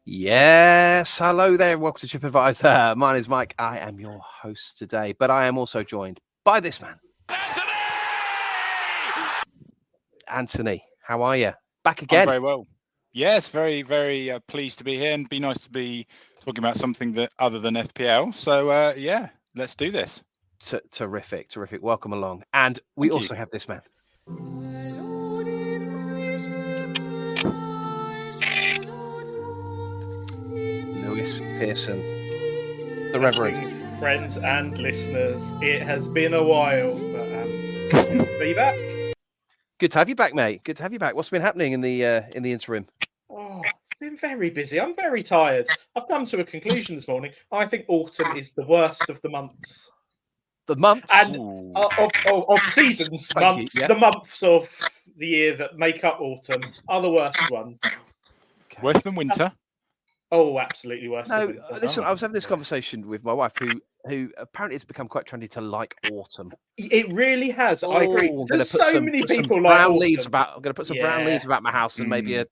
Yes, hello there. Welcome to TripAdvisor. My name is Mike. I am your host today, but I am also joined by this man, Anthony. How are you? Back again? I'm very well. Yes, very, very pleased to be here, and be nice to be talking about something that other than FPL. So yeah, let's do this. Terrific. Welcome along. And we also have this man. Lewis Pearson, the Reverend. Friends and listeners, it has been a while, but good to be back. Good to have you back, mate. Good to have you back. What's been happening in the interim? Oh, it's been very busy. I'm very tired. I've come to a conclusion this morning. I think autumn is the worst of the months. The months? And of seasons, months, the months of the year that make up autumn are the worst ones. Okay. Worse than winter? Oh, absolutely worse than winter. Listen, I was having this conversation with my wife, who apparently it's become quite trendy to like autumn. It really has. I agree. There's so many people like brown leaves about. I'm going to put some brown leaves about my house and maybe a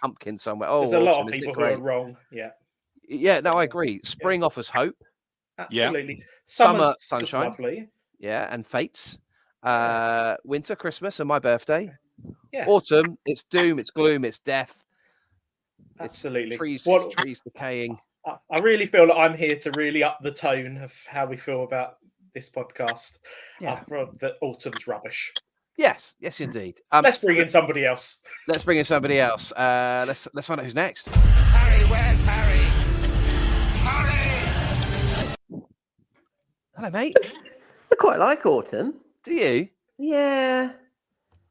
pumpkin somewhere. Oh, there's a lot of people who are wrong. Yeah. No, I agree. Spring offers hope. Absolutely. Yeah. Summer sunshine. Lovely. Yeah, and fates. Winter, Christmas, and my birthday. Yeah. Autumn, it's doom, it's gloom, it's death. Absolutely. It's trees decaying. I really feel that I'm here to really up the tone of how we feel about this podcast. Yeah. That autumn's rubbish. Yes, indeed. Let's bring in somebody else. Let's find out who's next. Harry, where's Harry? Harry! Hello, mate. I quite like autumn. Do you? Yeah.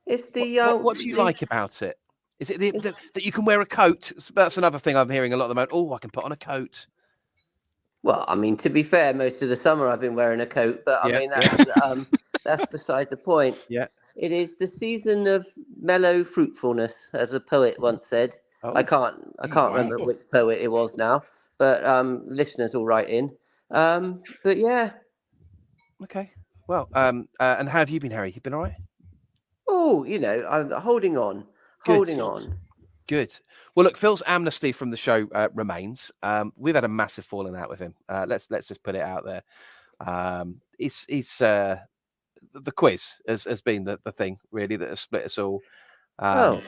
It's the what do you like about it? Is it that you can wear a coat? That's another thing I'm hearing a lot of the moment. Oh, I can put on a coat. Well, I mean, to be fair, most of the summer I've been wearing a coat, but I mean that's beside the point. Yeah. It is the season of mellow fruitfulness, as a poet once said. Oh. I can't remember which poet it was now, but listeners will write in. But yeah. Okay. Well, and how have you been, Harry? You been all right? Oh, I'm holding on. Holding on. Good. Well, look, Phil's amnesty from the show remains. We've had a massive falling out with him. Let's just put it out there. It's the quiz has been the thing really that has split us all. Well,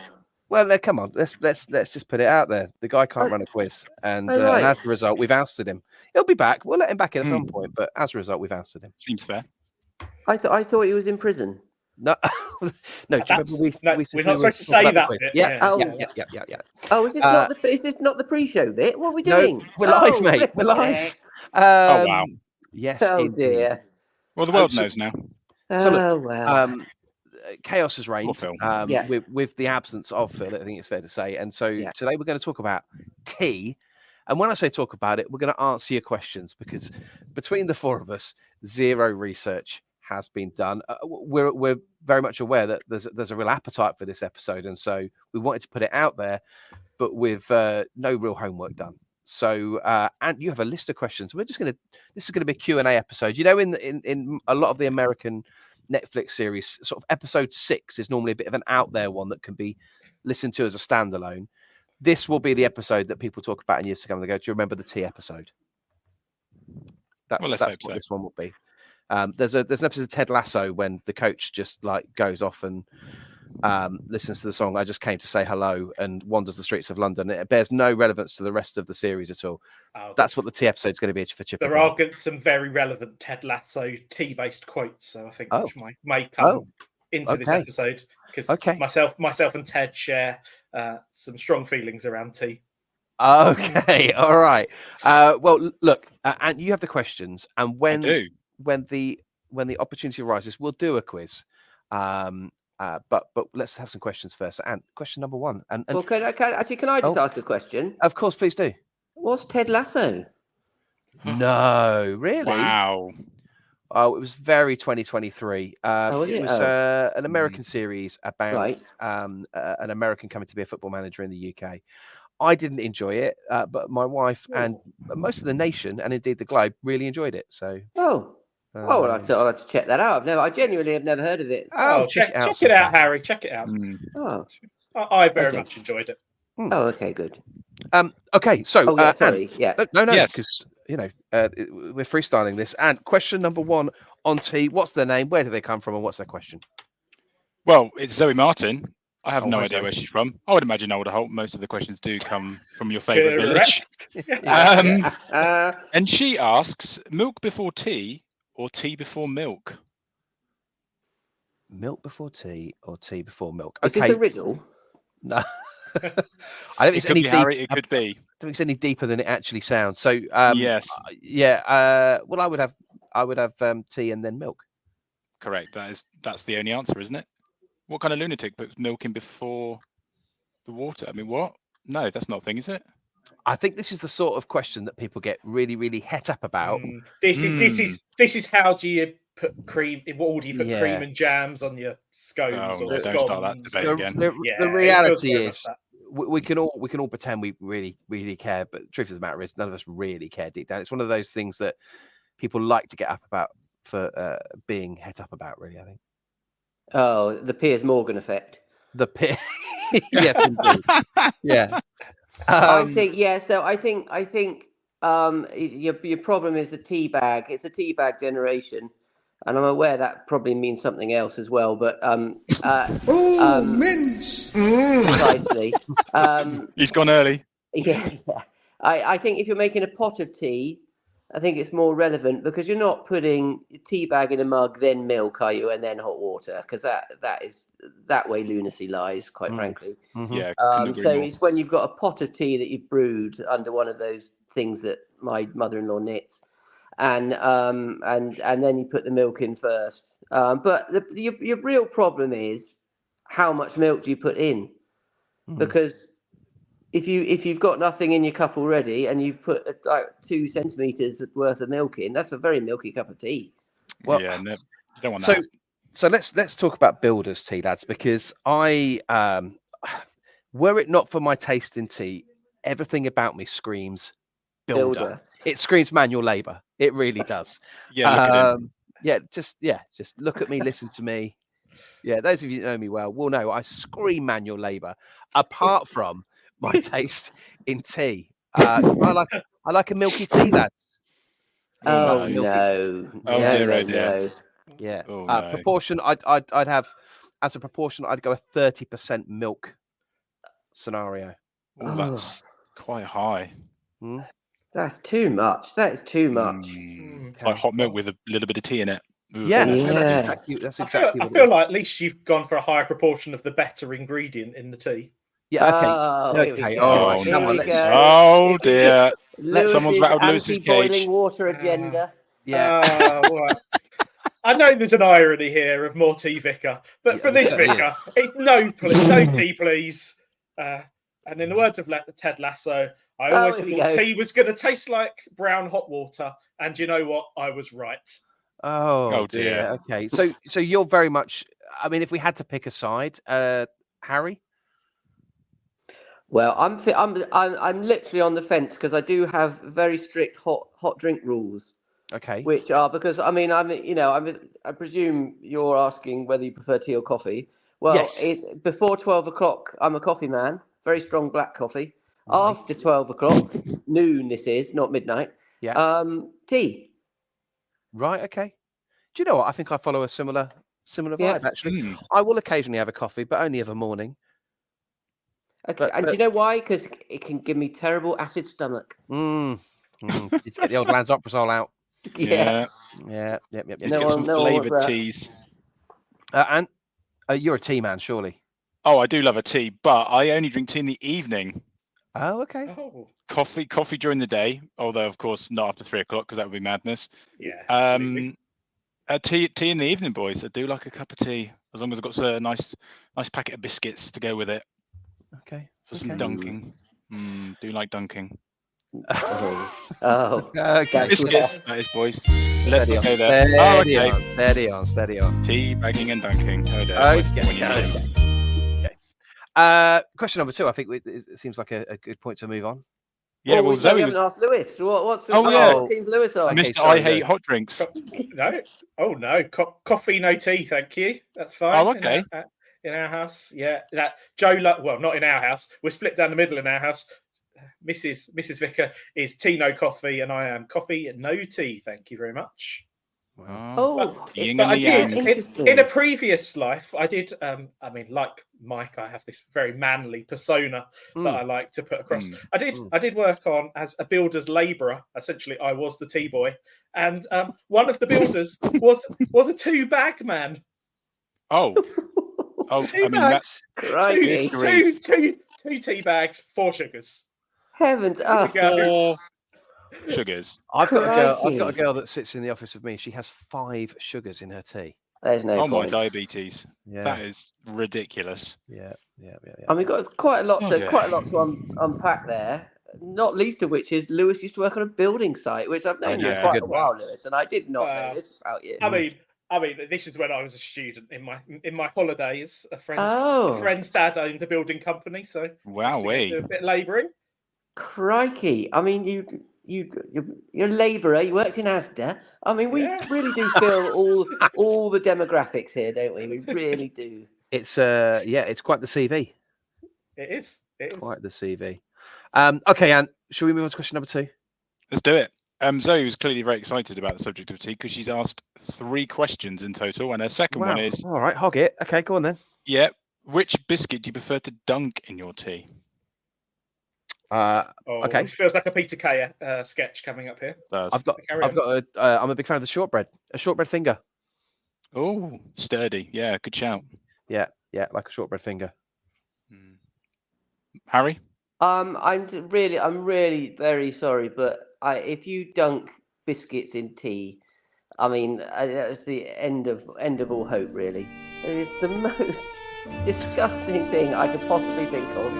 come on, let's just put it out there. The guy can't run a quiz, and as a result, we've ousted him. He'll be back. We'll let him back in at some point, but as a result, we've ousted him. Seems fair. I thought he was in prison. No, no. Do you remember we're not supposed to say that bit. Yeah. Oh, is this not the pre-show bit? What are we doing? No, we're live, mate. We're live. Oh wow. Yes. Oh indeed. dear. Well, the world knows now. Well. Chaos has reigned with the absence of Phil, I think it's fair to say. And so today we're going to talk about tea. And when I say talk about it, we're going to answer your questions because between the four of us, zero research has been done. We're very much aware that there's a real appetite for this episode, and so we wanted to put it out there, but with no real homework done. So, and you have a list of questions. This is going to be a Q&A episode. In a lot of the American Netflix series, sort of episode 6 is normally a bit of an out there one that can be listened to as a standalone. This will be the episode that people talk about in years to come. They go, "Do you remember the tea episode?" That's what this one will be. There's an episode of Ted Lasso when the coach just like goes off and listens to the song "I Just Came to Say Hello" and wanders the streets of London. It bears no relevance to the rest of the series at all. That's what the tea episode is going to be for Chip. There are some very relevant Ted Lasso tea-based quotes, so I think which might come into this episode because myself and Ted share some strong feelings around tea. Okay, all right. Well, look, and you have the questions, and when the opportunity arises, we'll do a quiz. But let's have some questions first. And question number 1. And well, can I just ask a question? Of course, please do. What's Ted Lasso? No, really? Wow. Oh, it was very 2023. It was an American series about an American coming to be a football manager in the UK. I didn't enjoy it, but my wife and most of the nation, and indeed the globe, really enjoyed it. So, I'll have to check that out. I genuinely have never heard of it. Check it out, Harry. Check it out. I very much enjoyed it. Oh, okay, good. Okay, so sorry, no, because we're freestyling this. And question number 1 on tea: what's their name? Where do they come from? And what's their question? Well, it's Zoe Martin. I have no idea where she's from. I would imagine most of the questions do come from your favourite village. And she asks: milk before tea or tea before milk? Milk before tea or tea before milk? Okay. Is this a riddle? No. I don't think it's any deep. Harry, it could be. I don't think it's any deeper than it actually sounds. So yes, well, I would have tea and then milk. Correct. That's the only answer, isn't it? What kind of lunatic puts milk in before the water? I mean, what? No, that's not a thing, is it? I think this is the sort of question that people get really, really het up about. This is how do you put cream? What do you put cream and jams on your scones or scones? Don't start that debate again. The reality is, we can all pretend we really, really care, but the truth of the matter is, none of us really care deep down. It's one of those things that people like to get up about for being het up about. Really, I think. Oh, the Piers Morgan effect. The yes, indeed. Yeah. I think your problem is the tea bag. It's a tea bag generation, and I'm aware that probably means something else as well. But mince. Precisely. He's gone early. Yeah. I think if you're making a pot of tea, I think it's more relevant because you're not putting your tea bag in a mug, then milk, are you, and then hot water? Because that way lunacy lies, quite frankly. Mm-hmm. Yeah. So it's when you've got a pot of tea that you've brewed under one of those things that my mother-in-law knits, and then you put the milk in first. But your real problem is how much milk do you put in? Because if you've got nothing in your cup already and you put like 2 centimeters worth of milk in, that's a very milky cup of tea. Well, yeah, no, you don't want that. So let's talk about builders tea, lads, because I were it not for my taste in tea, everything about me screams builder. It screams manual labor. It really does. Yeah, look at him. Just look at me, listen to me. Yeah, those of you that know me well will know I scream manual labor. Apart from my taste in tea, I like a milky tea, lads. Oh no! Oh dear, oh dear. Yeah. Oh, no. Proportion. I'd have as a proportion. I'd go a 30% milk scenario. Oh, that's quite high. That's too much. That is too much. Like hot milk with a little bit of tea in it. Ooh. Yeah. That's exactly. I feel like at least you've gone for a higher proportion of the better ingredient in the tea. Yeah. Okay. All right. Come on. Oh dear. Someone's rattled Lewis's cage. Boiling water agenda. Yeah. I know there's an irony here of more tea vicar, but for this vicar, no tea, please. And in the words of Ted Lasso, I always thought tea was going to taste like brown hot water, and you know what? I was right. Oh dear. Okay. So you're very much. I mean, if we had to pick a side, Harry. Well, I'm literally on the fence because I do have very strict hot drink rules. Okay. Which are because I presume you're asking whether you prefer tea or coffee. Well, yes. Before 12 o'clock, I'm a coffee man. Very strong black coffee. Right. After 12 o'clock, noon this is, not midnight. Yeah. Tea. Right. Okay. Do you know what? I think I follow a similar vibe actually. I will occasionally have a coffee, but only of a morning. Okay. And do you know why? Because it can give me terrible acid stomach. You get the old Lansoprazole out. Yeah. Yep. Get some flavoured teas. And you're a tea man, surely. Oh, I do love a tea, but I only drink tea in the evening. Oh, okay. Coffee during the day, although of course not after 3 o'clock because that would be madness. Yeah. Tea in the evening, boys. I do like a cup of tea as long as I've got a nice packet of biscuits to go with it. Okay. For some dunking. Do like dunking. Okay. Biscuits, that is, boys. Let's not go there. Steady on. Tea bagging and dunking. Okay. Question number 2. I think it seems like a good point to move on. Yeah, well, Zoe we haven't asked Lewis. What's the team Lewis on? Mr. I hate hot drinks. No. Oh, no. Coffee, no tea, thank you. That's fine. Oh, okay. In our house, yeah. That Joe, well, not in our house. We're split down the middle in our house. Mrs. Vicar is tea, no coffee, and I am coffee and no tea. Thank you very much. Wow. But I did in a previous life. I did. Like Mike, I have this very manly persona that I like to put across. I did work on as a builder's labourer. Essentially, I was the tea boy, and one of the builders was a 2-bag man. Oh, two bags. Two tea bags, 4 sugars. Heavens, 4 sugars. I've got a girl that sits in the office with me. She has 5 sugars in her tea. There's no point. My diabetes. Yeah. That is ridiculous. Yeah. I mean, got quite a lot to unpack there. Not least of which is Lewis used to work on a building site, which I've known you quite a while, Lewis, and I did not know this about you. I mean, this is when I was a student in my holidays. A friend's dad owned a building company, so wowee, do a bit of labouring. Crikey! I mean, you're a labourer. You worked in Asda. I mean, we really do fill all the demographics here, don't we? We really do. It's it's quite the CV. It is. Quite the CV. Okay, Anne, shall we move on to question number 2? Let's do it. Zoe was clearly very excited about the subject of tea because she's asked 3 questions in total, and her second one is... All right, hog it. Okay, go on then. Yeah. Which biscuit do you prefer to dunk in your tea? Okay. This feels like a Peter Kay sketch coming up here. I'm a big fan of the shortbread. A shortbread finger. Oh, sturdy. Yeah, good shout. Yeah, like a shortbread finger. Harry? I'm really very sorry, but if you dunk biscuits in tea, I mean that's the end of all hope. Really, it is the most disgusting thing I could possibly think of.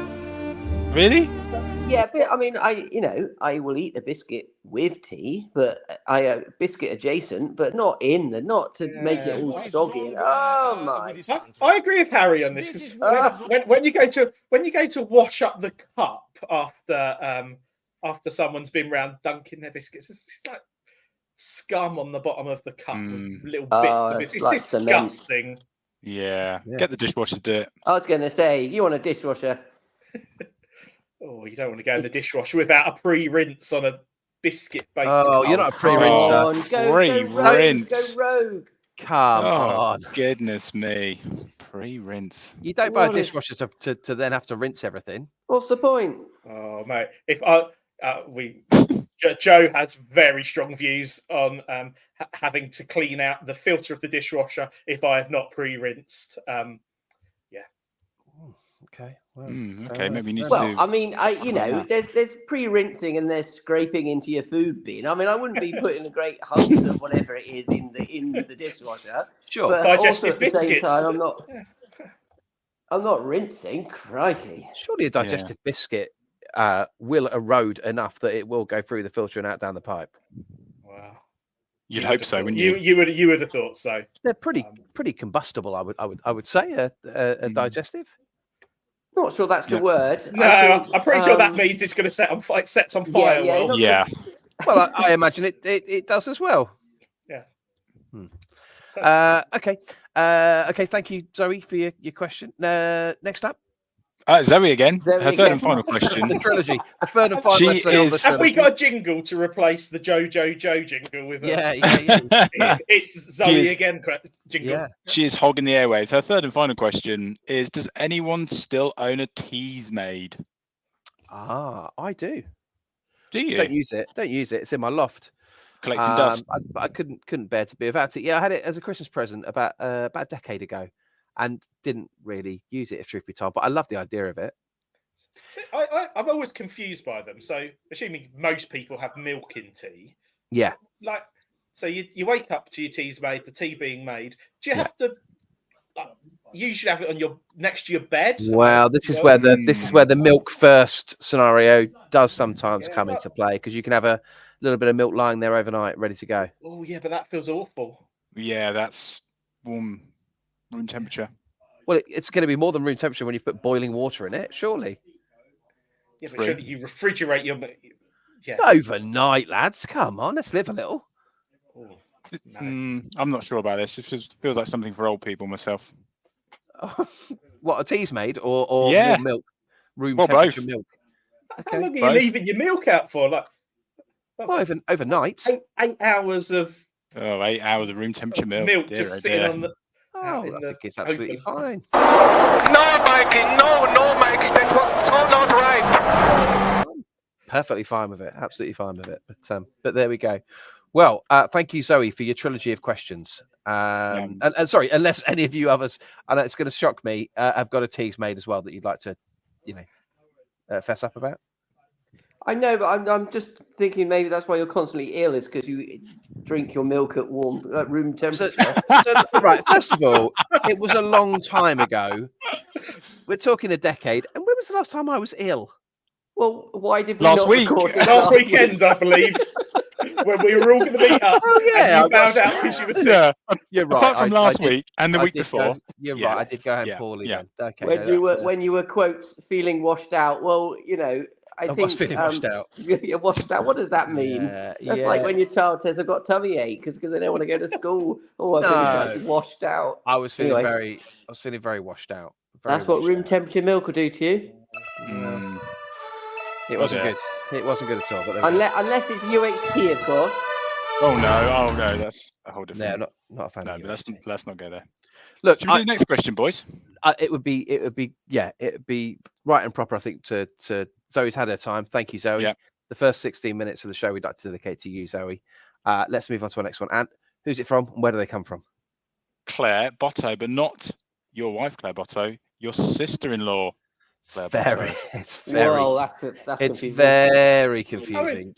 Really? Yeah, but I mean, I will eat a biscuit with tea, but biscuit adjacent, but not to make it all soggy. Oh my! I agree with Harry on this. When you go to wash up the cup after someone's been round dunking their biscuits, it's like scum on the bottom of the cup with little bits of it. It's like disgusting. Yeah. Get the dishwasher to do it. I was going to say, you want a dishwasher? Oh, you don't want to go in the dishwasher without a pre-rinse on a biscuit base. Oh, you're not a pre-rinser. Pre-rinse. Go rogue. Come on. Goodness me. Pre-rinse. You don't buy a dishwasher to then have to rinse everything. What's the point? Oh, mate. Joe has very strong views on having to clean out the filter of the dishwasher if I have not pre-rinsed. Okay. Well, okay. Maybe you need to do... I mean, there's pre-rinsing and there's scraping into your food bin. I mean, I wouldn't be putting a great hunks of whatever it is in the dishwasher. Sure. But also at the same time, I'm not rinsing. Crikey. Surely a digestive biscuit will erode enough that it will go through the filter and out down the pipe. Wow. You'd hope so, wouldn't you? You would have thought so. They're pretty combustible. I would say a digestive. Not sure that's the word. No, I'm pretty sure that means it's going to sets on fire. Yeah. Well, I imagine it does as well. Yeah. Okay. Okay. Thank you, Zoe, for your question. Next up. Zoe again. Her third and final question. The trilogy. The third and final. Have we got a jingle to replace the Joe jingle with? Yeah. It's Zoe again. Jingle. Yeah. She is hogging the airways. Her third and final question is: does anyone still own a Teasmade? I do. Do you? Don't use it. It's in my loft. Collecting dust. I couldn't bear to be without it. Yeah, I had it as a Christmas present about a decade ago. And didn't really use it, if truth be told, but I love the idea of it. I'm always confused by them. So, assuming most people have milk in tea, yeah. Like, so you wake up to your tea's made, the tea being made. Do you have to? You usually have it on next to your bed. Well, this is where the milk first scenario does sometimes come into play because you can have a little bit of milk lying there overnight, ready to go. Oh yeah, but that feels awful. Yeah, that's warm. Room temperature. Well, it's going to be more than room temperature when you put boiling water in it, surely. Yeah, but surely you refrigerate your... Yeah. Overnight, lads. Come on, let's live a little. Oh, no. I'm not sure about this. It feels like something for old people myself. What, a tea's made or more milk? Room temperature milk. Okay. How long are you leaving your milk out for? Like overnight. 8 hours of... 8 hours of room temperature milk. Milk just sitting on the... I think it's absolutely fine. No, Mikey, no, Mikey. That was so not right. Perfectly fine with it. Absolutely fine with it. But there we go. Well, thank you, Zoe, for your trilogy of questions. And sorry, unless any of you others, and it's going to shock me, have got a tease made as well that you'd like to, fess up about. I know, but I'm just thinking maybe that's why you're constantly ill, is because you drink your milk at room temperature. Right, first of all, it was a long time ago. We're talking a decade. And when was the last time I was ill? Well, why did we last not week? record it last weekend, I believe, when we were all going to meet up. Oh yeah, and you found out because you were sick. Yeah, you're right. Apart from last week and the week before. You're right. I did go home poorly then. Okay. When you were quotes feeling washed out. Well, I was feeling washed out. You're washed out. What does that mean? That's like when your child says, "I've got tummy ache," because they don't want to go to school. I'm washed out. I was feeling very washed out. That's what room temperature milk will do to you. It wasn't good. It wasn't good at all. But unless it's UHT, of course. Oh no, that's a whole different. No, not a fan. No, but let's not go there. Look, should we do the next question, boys? It would be right and proper. I think to Zoe's had her time. Thank you, Zoe. Yeah. The first 16 minutes of the show we'd like to dedicate to you, Zoe. Let's move on to our next one. And who's it from? And where do they come from? Claire Botto, but not your wife, Claire Botto. Your sister-in-law. It's very. Whoa, that's confusing. Very confusing.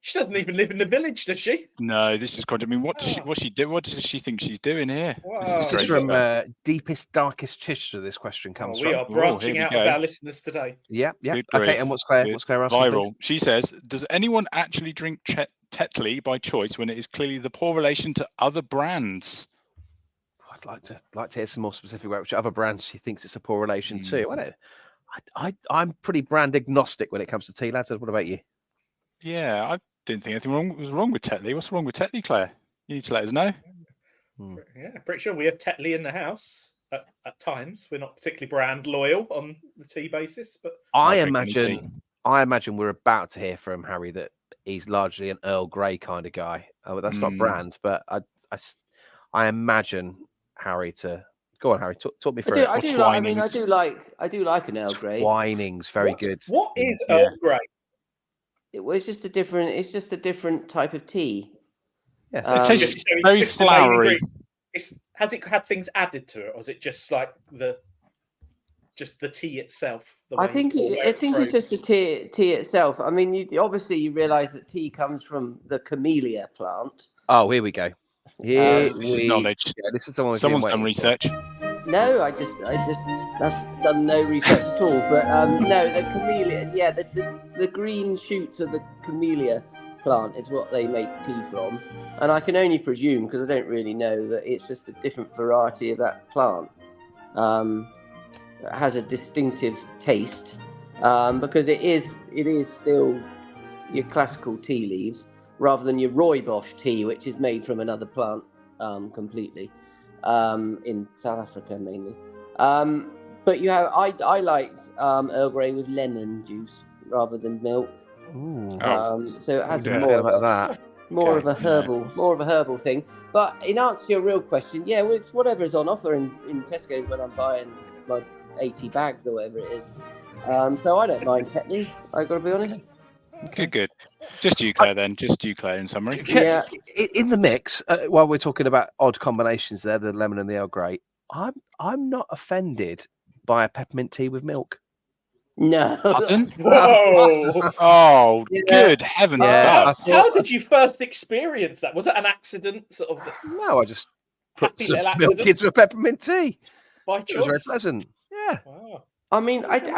She doesn't even live in the village, does she? No, this is quite. I mean, what does she do? What does she think she's doing here? This is from deepest, darkest Chester. This question comes from. We are branching out of our listeners today. Yeah. Okay, and what's Claire asking? Viral. She says, "Does anyone actually drink Tetley by choice when it is clearly the poor relation to other brands?" I'd like to hear some more specific about which other brands she thinks it's a poor relation to. I'm pretty brand agnostic when it comes to tea, lads. What about you? Yeah, I didn't think anything was wrong with Tetley. What's wrong with Tetley, Claire? You need to let us know. Yeah, pretty sure we have Tetley in the house at times. We're not particularly brand loyal on the tea basis, but I imagine we're about to hear from Harry that he's largely an Earl Grey kind of guy. That's not brand, but I imagine Harry to go on. Harry, talk me through it. I do like an Earl Grey. Twinings, very good. What is Earl Grey? It's just a different type of tea. Yes, it tastes very flowery. Has it had things added to it, or is it just like the tea itself? I think it's just the tea itself. I mean, you realise that tea comes from the camellia plant. Oh, here we go. This is knowledge. Yeah, this is someone's done research. No, I've done no research at all. But no, the camellia. Yeah, the green shoots of the camellia plant is what they make tea from, and I can only presume, because I don't really know, that it's just a different variety of that plant. It has a distinctive taste, because it is still your classical tea leaves, rather than your rooibos tea, which is made from another plant completely, in South Africa mainly. But I like Earl Grey with lemon juice rather than milk. Ooh. So it has more of a herbal thing. But in answer to your real question, well, it's whatever's on offer in Tesco's when I'm buying my 80 bags or whatever it is. So I don't mind Tetley, I've got to be honest. Good. Just you, Claire, then. Just you, Claire, in summary. Yeah. In the mix, while we're talking about odd combinations there, the lemon and the Earl Grey, I'm not offended by a peppermint tea with milk. No. Pardon? Whoa. Oh, good heavens. Yeah. How did you first experience that? Was it an accident? Sort of. No, I just put some milk into a peppermint tea. By choice. It was very pleasant. Yeah. Wow. I mean, I've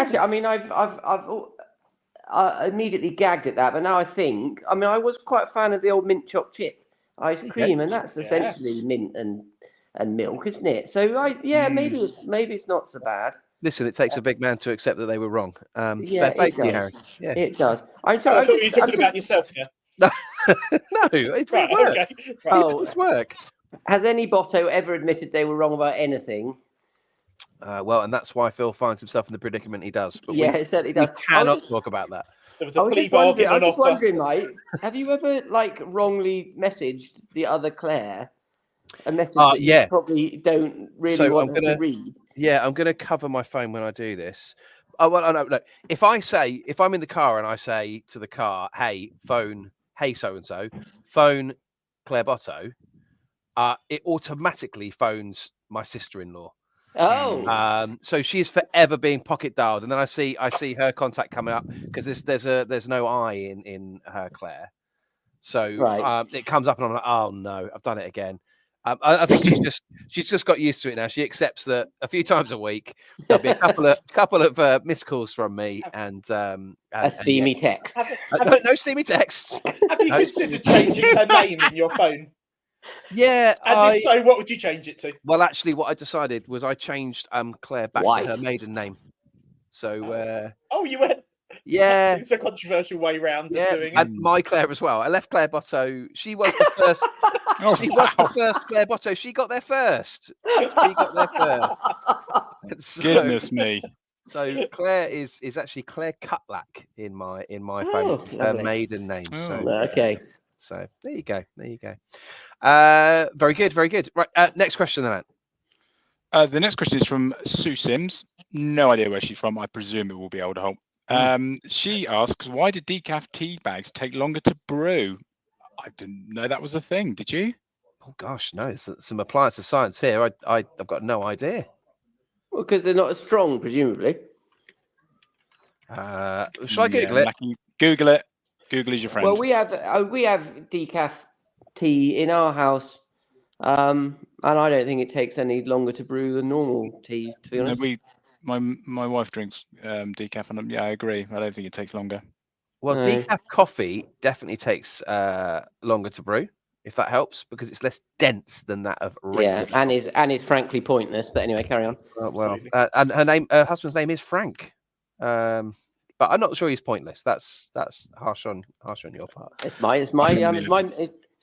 immediately gagged at that, but now I was quite a fan of the old mint choc chip ice cream, and that's essentially mint and milk, isn't it? So maybe it's not so bad. Listen, it takes a big man to accept that they were wrong. Yeah, it does. Harry. Yeah, it does. I thought you were talking about yourself here. No, it right, work. okay. Right. It work. Has any Botto ever admitted they were wrong about anything? Well, and that's why Phil finds himself in the predicament he does. But it certainly does. We cannot talk about that. There was a plea bargain. I was just wondering, mate, have you ever wrongly messaged the other Claire? A message that you probably don't really want her to read. Yeah, I'm going to cover my phone when I do this. Oh, well, no. If I'm in the car and I say to the car, hey, phone, hey, so-and-so, phone Claire Botto, it automatically phones my sister-in-law. Oh. So she is forever being pocket dialed. And then I see her contact coming up because there's no I in her Claire. So it comes up and I'm like, oh, no, I've done it again. I think she's just got used to it now. She accepts that a few times a week there'll be a couple of missed calls from me and a steamy text. No steamy texts. Have you considered changing her name in your phone? Yeah. And if so, what would you change it to? Well, actually, what I decided was I changed Claire back to her maiden name. So. You went. Yeah, it's a controversial way round of doing it. And my Claire as well. I left Claire Botto. She was the first. Was the first Claire Botto. She got there first. Goodness me. So Claire is actually Claire Cutlack in my phone. Her maiden name. Okay. So there you go. Very good. Right. Next question then. The next question is from Sue Sims. No idea where she's from. I presume it will be Alderholt. She asks, why did decaf tea bags take longer to brew? I didn't know that was a thing. Did you? Oh gosh, no. It's some appliance of science here. I've got no idea. Well, because they're not as strong, presumably. Shall I Google it? Google it. Google is your friend. Well, we have decaf tea in our house, and I don't think it takes any longer to brew than normal tea. To be honest, my wife drinks decaf, and I agree. I don't think it takes longer. Well, decaf coffee definitely takes longer to brew, if that helps, because it's less dense than that of regular. Yeah, and is frankly pointless. But anyway, carry on. And her husband's name is Frank, but I'm not sure he's pointless. That's harsh on your part. It's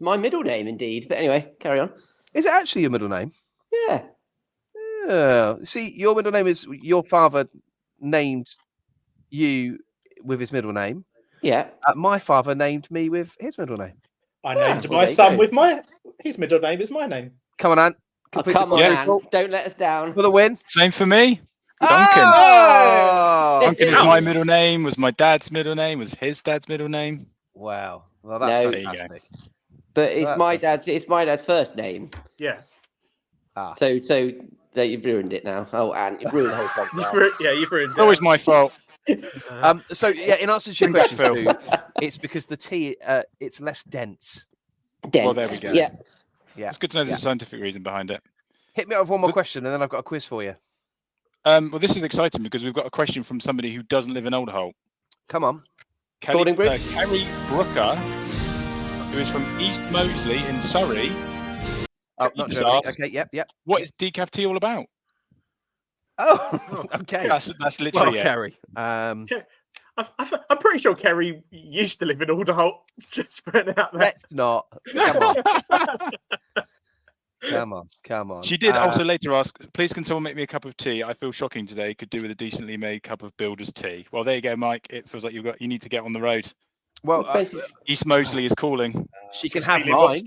my middle name indeed. But anyway, carry on. Is it actually your middle name? Yeah. See, your middle name is your father named you with his middle name. Yeah. My father named me with his middle name. I named my son with his middle name is my name. Come on, Anne. Come on, Anne. Don't let us down. For the win. Same for me. Duncan. Oh! Duncan is my middle name, was my dad's middle name, was his dad's middle name. Wow. Well, that's fantastic. But it's my dad's first name. Yeah. So that you've ruined it now. Oh, Anne, you've ruined the whole podcast. You've ruined it. Always my fault. So in answer to your question, Stu, it's because the tea it's less dense. Well, there we go. Yeah. It's good to know there's a scientific reason behind it. Hit me up with one more question, and then I've got a quiz for you. Well, this is exciting because we've got a question from somebody who doesn't live in Alderholt. Come on. Kerry Brooker, who is from East Moseley in Surrey. Oh, not sure. Okay, yep. What is decaf tea all about? Oh, okay. That's literally it. Kerry. I'm pretty sure Kerry used to live in Alderholt. Just putting it out there. Let's not. Come on. She did also later ask, please can someone make me a cup of tea? I feel shocking today. Could do with a decently made cup of builder's tea. Well, there you go, Mike. It feels like you need to get on the road. Well, East Moseley is calling. She can have mine.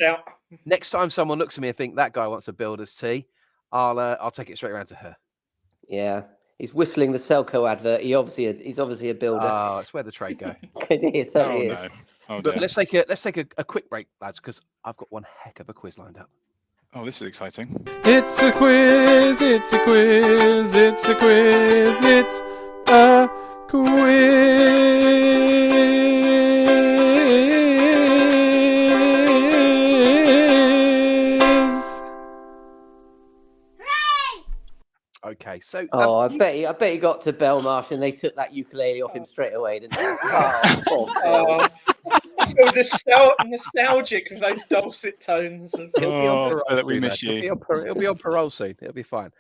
Next time someone looks at me and think that guy wants a builder's tea, I'll take it straight around to her. Yeah, he's whistling the Selco advert. He's obviously a builder. Oh, it's where the trade go. It is. No. But let's take a quick break, lads, because I've got one heck of a quiz lined up. Oh, this is exciting. It's a quiz. It's a quiz. It's a quiz. It's a quiz. Okay, so I bet he got to Belmarsh and they took that ukulele off him straight away, didn't they? feel nostalgic of those dulcet tones. That we miss you. It'll be on parole soon. It'll be fine.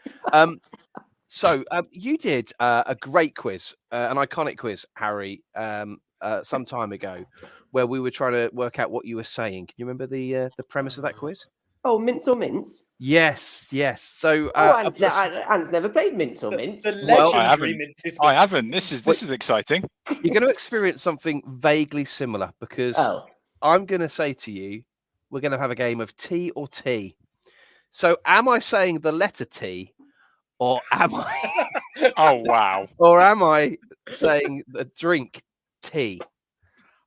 So you did a great quiz, an iconic quiz, Harry, some time ago, where we were trying to work out what you were saying. Can you remember the premise of that quiz? Oh, Mince or Mince? Yes. So Ant's never played Mince or Mince. The legendary Mince. I haven't. This is exciting. You're going to experience something vaguely similar because I'm going to say to you, we're going to have a game of T or T. So am I saying the letter T, or am I? Oh wow! Or am I saying the drink tea?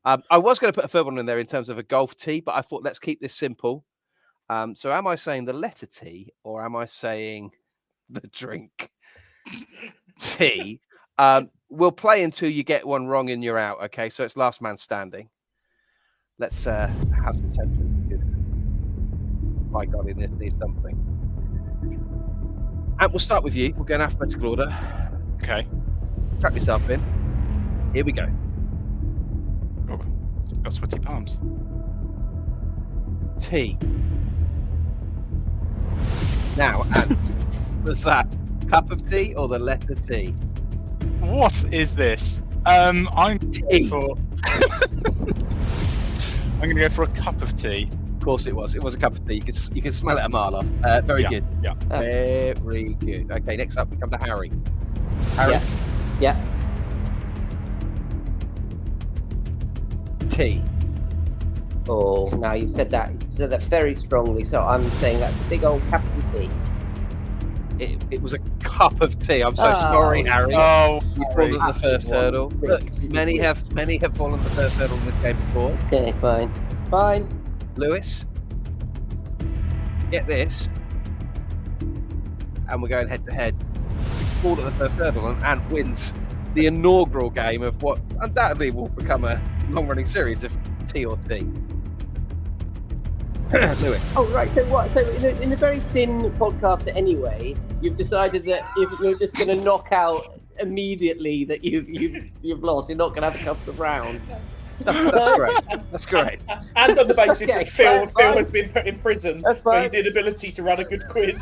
I was going to put a third one in there in terms of a golf tee, but I thought let's keep this simple. So am I saying the letter T, or am I saying the drink tea? We'll play until you get one wrong and you're out. Okay, so it's last man standing. Let's have some tension because my God, in this needs something. And we'll start with you. We'll go in alphabetical order. Okay. Strap yourself in. Here we go. Oh, got sweaty palms. T. Now, was that cup of tea or the letter T? What is this? I'm tea. I'm going to go for a cup of tea. Of course it was. It was a cup of tea. You can smell it a mile off. Very good. Yeah. Very good. Okay, next up we come to Harry. Harry? Yeah. Tea. Oh, now you said that very strongly, so I'm saying that's a big old capital T. It was a cup of tea. I'm so sorry, Harry. Oh, you fallen the first hurdle. Look, many have fallen the first hurdle in this game before. Okay, fine. Lewis, get this, and we're going head to head. Fall at the first hurdle, and Ant wins the inaugural game of what undoubtedly will become a long-running series of T or T. Lewis. Oh right. So what? So in a very thin podcast anyway, you've decided that if you're just going to knock out immediately that you've lost, you're not going to have a couple of rounds. That's great. That's great. And on the basis that Phil has been put in prison for his inability to run a good quiz.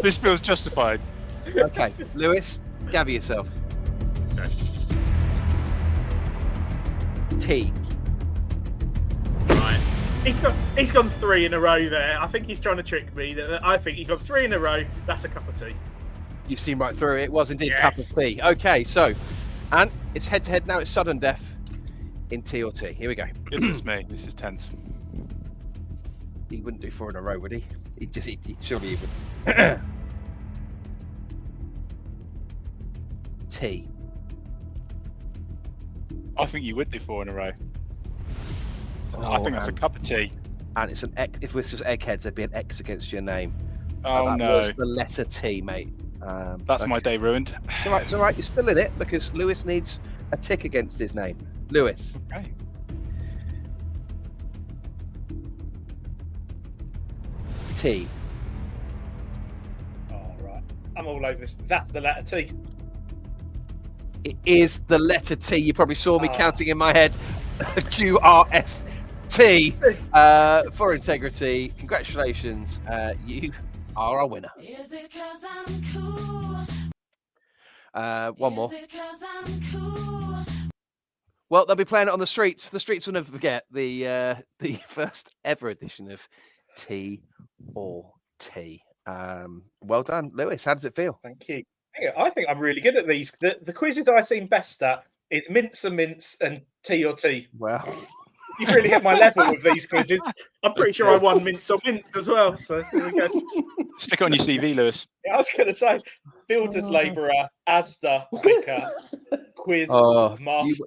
This feels justified. Okay, Lewis, gather yourself. Okay. T. Right. He's gone 3 in a row there. I think he's trying to trick me. I think he's got 3 in a row. That's a cup of tea. You've seen right through it. It was indeed a cup of tea. Okay, so, and it's head to head now. It's sudden death in T or T. Here we go. Goodness me, this is tense. He wouldn't do 4 in a row, would he? Surely he would. T. I think you would do 4 in a row. I think that's a cup of tea. And it's an X. If this was Eggheads, there'd be an X against your name. Oh that no! was the letter T, mate. That's okay. My day ruined. It's all right. You're still in it because Lewis needs a tick against his name. Lewis. Okay. T. Oh right. I'm all over this. That's the letter T. It is the letter T. You probably saw me counting in my head. QRST for integrity. Congratulations. You are our winner. Is it 'cause I'm cool? One more. Is it 'cause I'm cool? Well, they'll be playing it on the streets. The streets will never forget the first ever edition of T or T. Well done, Lewis. How does it feel? Thank you. I think I'm really good at these. The quizzes that I seem best at is mince and T or T. Well, you've really hit my level with these quizzes. I'm pretty sure I won mince or mince as well. So there we go. Stick it on your CV, Lewis. Yeah, I was going to say, builders labourer, Asda, vicar, quiz master.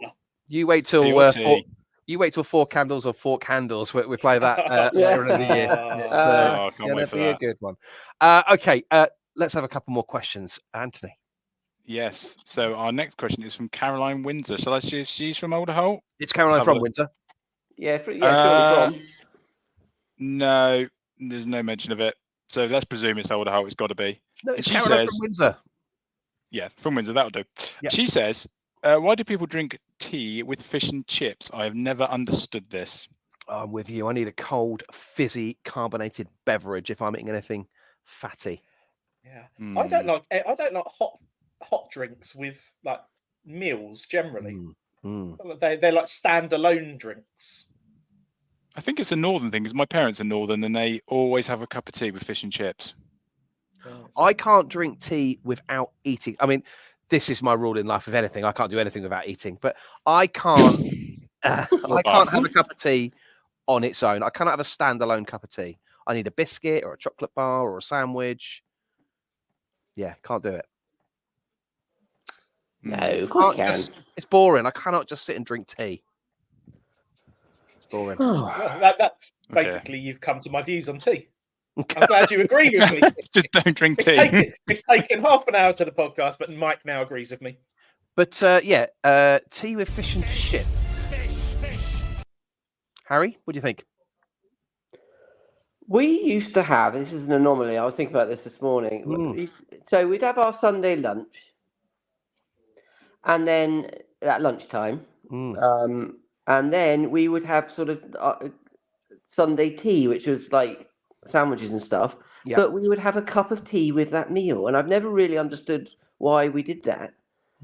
You wait till you wait till 4 candles or fork handles. We play that later in the year. Can't wait for that. A good one. Okay, let's have a couple more questions, Anthony. Yes. So our next question is from Caroline Windsor. Shall I see if she's from Alderholt? It's Caroline from Windsor. Yeah, from. No, there's no mention of it. So let's presume it's Alderholt. It's got to be. No, it's Caroline from Windsor. Yeah, from Windsor. That'll do. Yep. She says, "Why do people drink tea with fish and chips. I have never understood this. I'm with you. I need a cold, fizzy, carbonated beverage if I'm eating anything fatty. Yeah, I don't like hot drinks with like meals generally. They're like standalone drinks. I think it's a northern thing because my parents are northern and they always have a cup of tea with fish and chips. I can't drink tea without eating. I mean, this is my rule in life. If anything, I can't do anything without eating. But I can't. I can't have a cup of tea on its own. I cannot have a standalone cup of tea. I need a biscuit or a chocolate bar or a sandwich. Yeah, can't do it. No, of course you can. It's boring. I cannot just sit and drink tea. It's boring. Well, that's basically you've come to my views on tea. I'm glad you agree with me. Just don't drink tea. It's taken half an hour to the podcast, but Mike now agrees with me. But tea with fish and chip. Harry, what do you think? We used to have, this is an anomaly, I was thinking about this morning. So we'd have our Sunday lunch, and then at lunchtime, and then we would have sort of Sunday tea, which was like sandwiches and stuff. Yep. But we would have a cup of tea with that meal, and I've never really understood why we did that.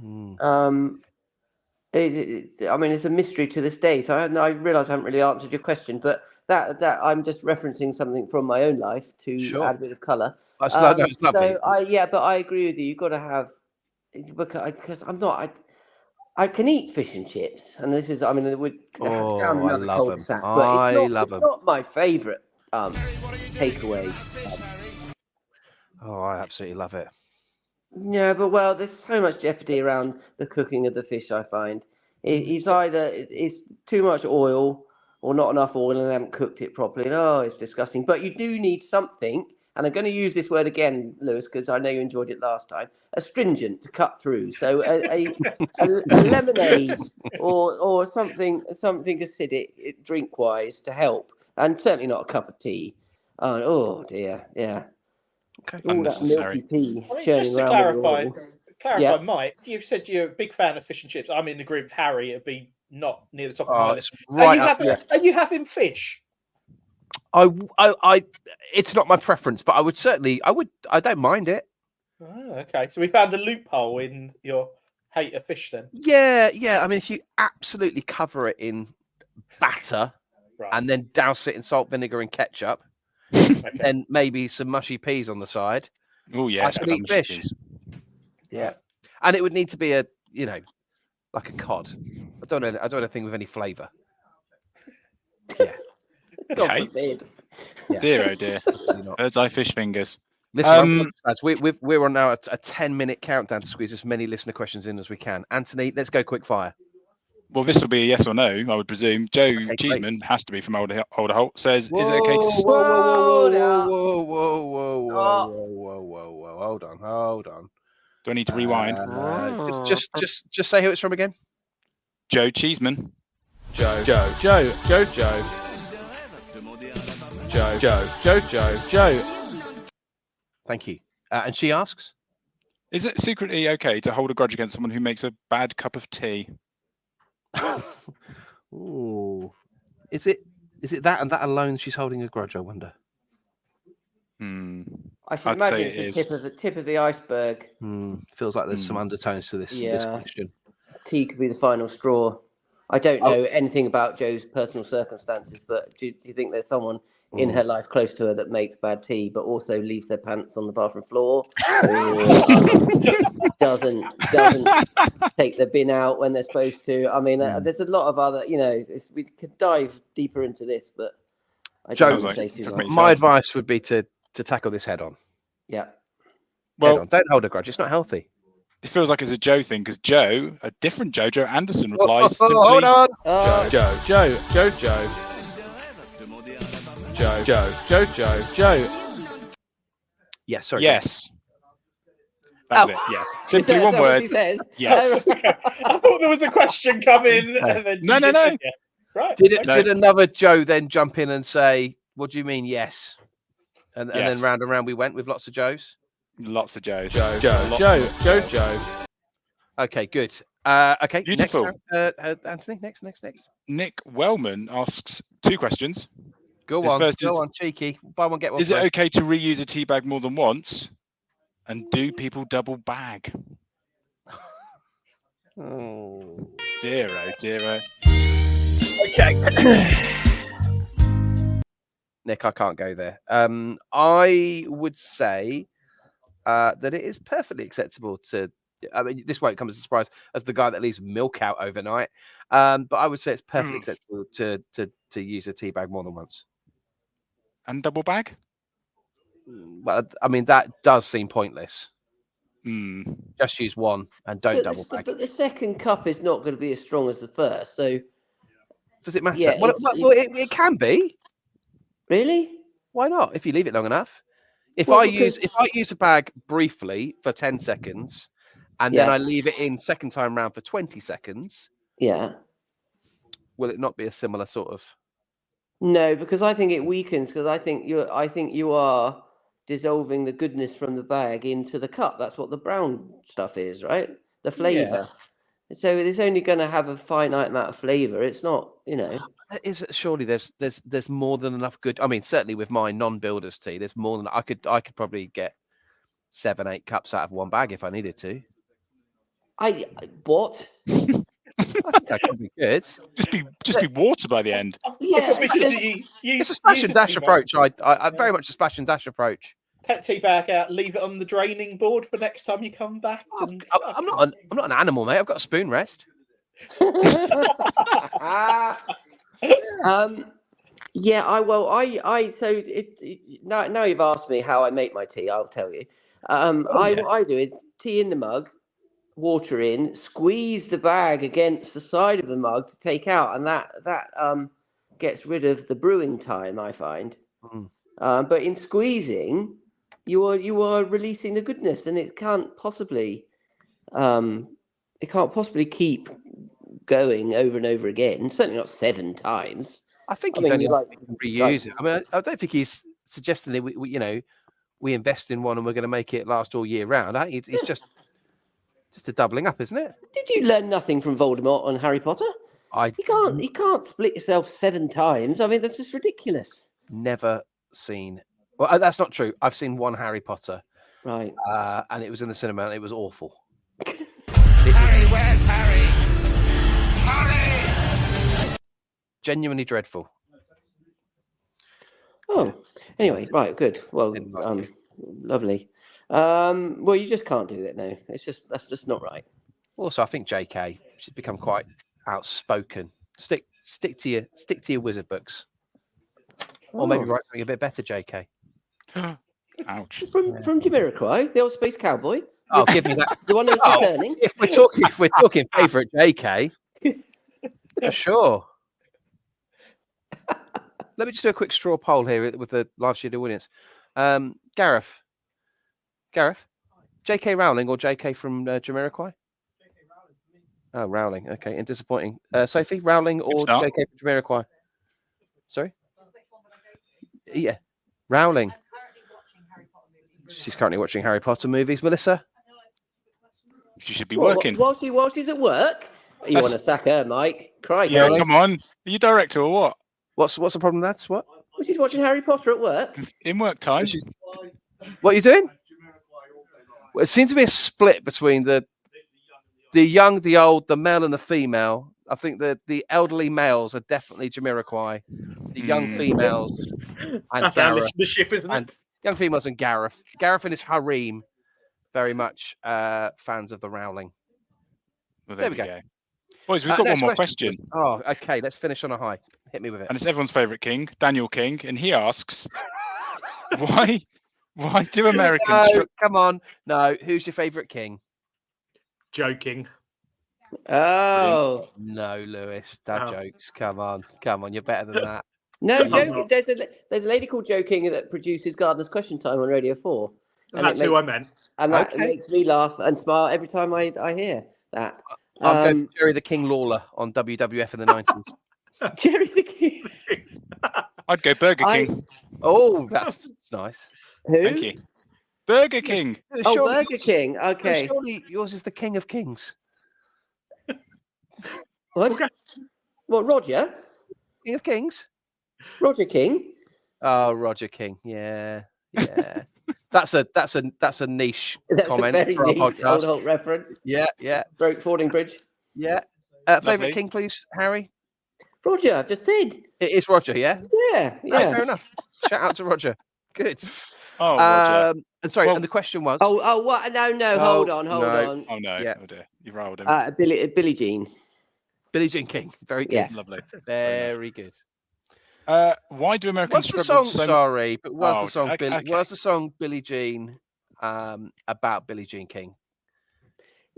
I mean, it's a mystery to this day. So I realise I haven't really answered your question, but that I'm just referencing something from my own life to add a bit of colour. That's lovely. So but I agree with you. You've got to have, because I'm not. I can eat fish and chips, and this is, I mean, I love them. Sack, but it's not my favourite takeaway. I absolutely love it. Yeah, but there's so much jeopardy around the cooking of the fish. I find it's either it's too much oil or not enough oil, and they haven't cooked it properly. And, it's disgusting. But you do need something, and I'm going to use this word again, Lewis, because I know you enjoyed it last time. Astringent to cut through. So a lemonade or something acidic drink wise to help, and certainly not a cup of tea. Oh dear, yeah. Okay. All that milky tea. I mean, just to clarify, Mike, you've said you're a big fan of fish and chips. I'm in the group with Harry. It'd be not near the top of my list. Are you having fish? It's not my preference, but I don't mind it. Oh, okay. So we found a loophole in your hate of fish then. Yeah. I mean, if you absolutely cover it in batter and then douse it in salt, vinegar, and ketchup. Then maybe some mushy peas on the side. Oh yeah, I can eat fish. Yeah, and it would need to be like a cod. I don't want anything with any flavour. Yeah. Okay. Dear oh dear. Bird's eye fish fingers. Listen, we're on now a 10-minute countdown to squeeze as many listener questions in as we can. Anthony, let's go quick fire. Well, this will be a yes or no, I would presume. Joe Cheeseman has to be from Older Holt. Says, is it okay to... Whoa. Hold on. Do I need to rewind? Just say who it's from again. Joe Cheeseman. Joe. Thank you. And she asks, is it secretly okay to hold a grudge against someone who makes a bad cup of tea? Ooh, is it that and that alone she's holding a grudge? I wonder. I should imagine it's the tip of the iceberg. Feels like there's some undertones to this question. Tea could be the final straw. I don't know anything about Joe's personal circumstances, but do you think there's someone in her life close to her that makes bad tea, but also leaves their pants on the bathroom floor, or doesn't take the bin out when they're supposed to? I mean, there's a lot of other, we could dive deeper into this, but I don't want to say too much. My advice would be to tackle this head on. Yeah. Well, don't hold a grudge. It's not healthy. It feels like it's a Joe thing because Joe, a different Joe Anderson replies simply. Hold on. Joe. Yes, sorry. Yes. That's it. Yes. Simply one word. Yes. I thought there was a question coming. And then no. Yes. Right. Did another Joe then jump in and say, "What do you mean, yes?" And then round and round we went with lots of Joes. Lots of Joes. Joe. Okay, good. Okay. Beautiful. Next, Anthony. Next. Nick Wellman asks 2 questions. Go on, cheeky. Buy one, get one. Is it okay to reuse a tea bag more than once? And do people double bag? Oh dear. Okay. Nick, I can't go there. I would say that it is perfectly acceptable to. I mean, this won't come as a surprise as the guy that leaves milk out overnight. But I would say it's perfectly acceptable to use a tea bag more than once. And double bag? Well, I mean, that does seem pointless. Mm. Just use one and don't double bag. But the second cup is not going to be as strong as the first. So does it matter? Yeah, well, it can be. Really? Why not? If you leave it long enough. If I use a bag briefly for 10 seconds and then I leave it in second time round for 20 seconds. Yeah. Will it not be a similar sort of? No, because I think it weakens. Because I think you are dissolving the goodness from the bag into the cup. That's what the brown stuff is, right? The flavour. Yeah. So it's only going to have a finite amount of flavour. It's not, Surely there's more than enough good. I mean, certainly with my non-builders tea, there's more than I could probably get 7-8 cups out of one bag if I needed to. What? I think that could be good. Just be water by the end. It's a splash and dash approach. I very much a splash and dash approach. Pet tea bag out, leave it on the draining board for next time you come back. I'm not an animal, mate. I've got a spoon rest. Now you've asked me how I make my tea, I'll tell you. What I do is tea in the mug, water in, squeeze the bag against the side of the mug to take out, and that gets rid of the brewing time, I find. But in squeezing, you are releasing the goodness, and it can't possibly keep going over and over again. Certainly not 7 times. I think he's only reuse it. I mean, I don't think he's suggesting that we invest in one and we're going to make it last all year round. I think it's just a doubling up, isn't it? Did you learn nothing from Voldemort on Harry Potter? He can't split yourself 7 times. I mean, that's just ridiculous. Never seen. Well, that's not true. I've seen one Harry Potter, right? And it was in the cinema, and it was awful. Harry, where's Harry? Harry! Genuinely dreadful. Oh, anyway, right, good. Well, lovely. Well, you just can't do that now. That's just not right. Also, I think JK, she's become quite outspoken. Stick to your wizard books, or maybe write something a bit better, JK. Ouch. From Jamiroquai, the old space cowboy. Oh, give me that. The one that was returning. If we're talking favourite JK, for sure. Let me just do a quick straw poll here with the live studio audience. Gareth, JK Rowling or JK from Jamiroquai? Oh, Rowling. Okay, and disappointing. Sophie, Rowling or JK from Jamiroquai? Sorry? Yeah, Rowling. She's currently watching Harry Potter movies. Melissa? She should be working. While she's at work? You want to sack her, Mike? Crikey. Yeah, come on. Are you director or what? What's the problem, lads? What? Well, she's watching Harry Potter at work. In work time. What are you doing? Well, it seems to be a split between the young, the old, the male and the female. I think the elderly males are definitely Jamiroquai. The young females and that's Gareth, our listenership, isn't it? Young females and Gareth. Gareth and his harem, very much fans of the Rowling. Well, there we go. Boys, we've got one more question. Oh, okay. Let's finish on a high. Hit me with it. And it's everyone's favourite king, Daniel King, and he asks, why do Americans... No, come on. No, who's your favourite king? Joking. Oh. No, Lewis. Dad jokes. Come on. You're better than that. No, there's a lady called Jo King that produces Gardener's Question Time on Radio 4. And that's who I meant. And that makes me laugh and smile every time I hear that. I'm going for Jerry the King Lawler on WWF in the 90s. Jerry the King. I'd go Burger King. Oh, that's nice. Who? Thank you. Burger King. Oh, Burger King. Okay. Surely yours is the King of Kings. What? Okay. What, Roger? King of Kings? Roger King? Oh, Roger King. Yeah. That's a niche comment a very for our niche podcast. Old Holt reference. Yeah. Broke Fording Bridge. Yeah. Favorite King, please, Harry? Roger, I've just said. It is Roger, yeah? Yeah. Fair enough. Shout out to Roger. Good. Oh, Roger. And sorry, and the question was... Oh, what? No, hold on. Oh, no. Yeah. Oh, dear. You've rolled him. Billie Jean. Billie Jean King. Very good. Yeah. Lovely. Very good. Why do Americans What's the struggle song? Sorry, but was the song Billie Jean about Billie Jean King?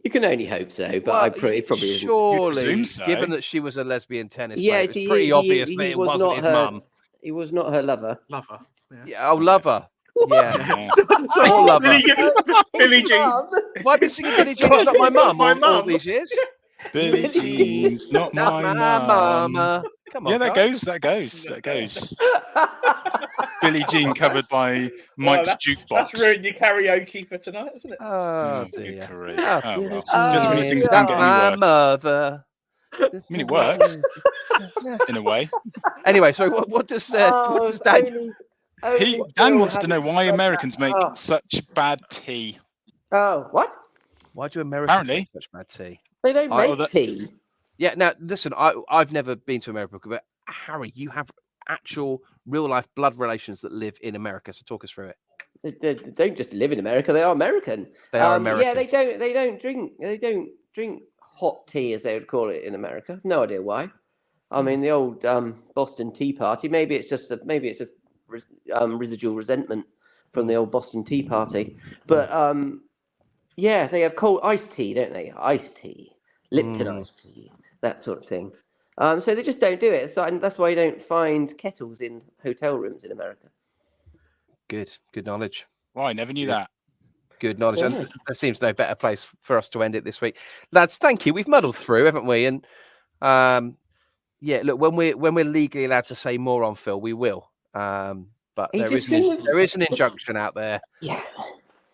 You can only hope so, but I probably surely, so. given that she was a lesbian tennis player, it's pretty obvious that it was wasn't not his her, mum. He was not her lover. Lover. Lover. Yeah. So Lover. Billie Jean. Why have I been singing Billie Jean? It's not my mum. All these years. Billie Jean's not my mama. Come on. Yeah, that goes. Billie Jean covered by Mike's Jukebox. That's ruined your karaoke for tonight, isn't it? Oh, dear. Just when you think it's going to get any worse. Mother. I mean, it works in a way. Anyway, so what does Dan? Dan wants to know why Americans make such bad tea. Oh, what? Why do Americans make such bad tea? They don't make tea. Yeah, now listen, I've never been to America, but Harry, you have actual real life blood relations that live in America. So talk us through it. They don't just live in America; they are American. They are American. Yeah, they don't drink hot tea, as they would call it in America. No idea why. I mean, the old Boston Tea Party. Maybe it's just residual resentment from the old Boston Tea Party. But yeah, they have cold iced tea, don't they? Iced tea, Lipton iced tea, that sort of thing. So they just don't do it. And that's why you don't find kettles in hotel rooms in America. Good knowledge. Well, I never knew that. Good knowledge. Yeah. And there seems no better place for us to end it this week. Lads, thank you. We've muddled through, haven't we? And yeah, look, when we're legally allowed to say more on Phil, we will. But there is an injunction out there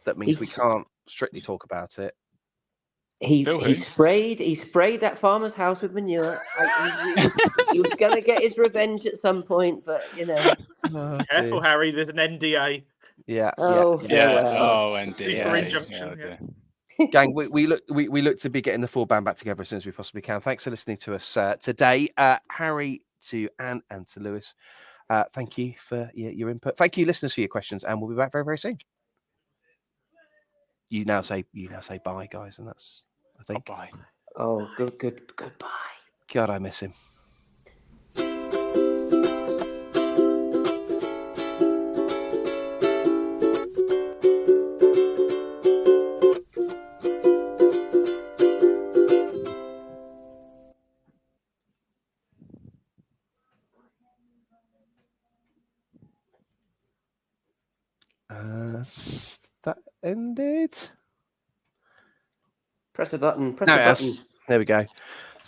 that means we can't strictly talk about it. He sprayed that farmer's house with manure. He was going to get his revenge at some point, but you know. Careful, Harry. There's an NDA. Yeah. Oh, NDA. Injunction. Gang, we look to be getting the full band back together as soon as we possibly can. Thanks for listening to us today, Harry, to Anne, and to Lewis. Thank you for your input. Thank you, listeners, for your questions, and we'll be back very, very soon. You now say bye, guys, and that's, I think. Bye. Oh, goodbye. God, I miss him. That ended. Press a button. Press the button. There we go.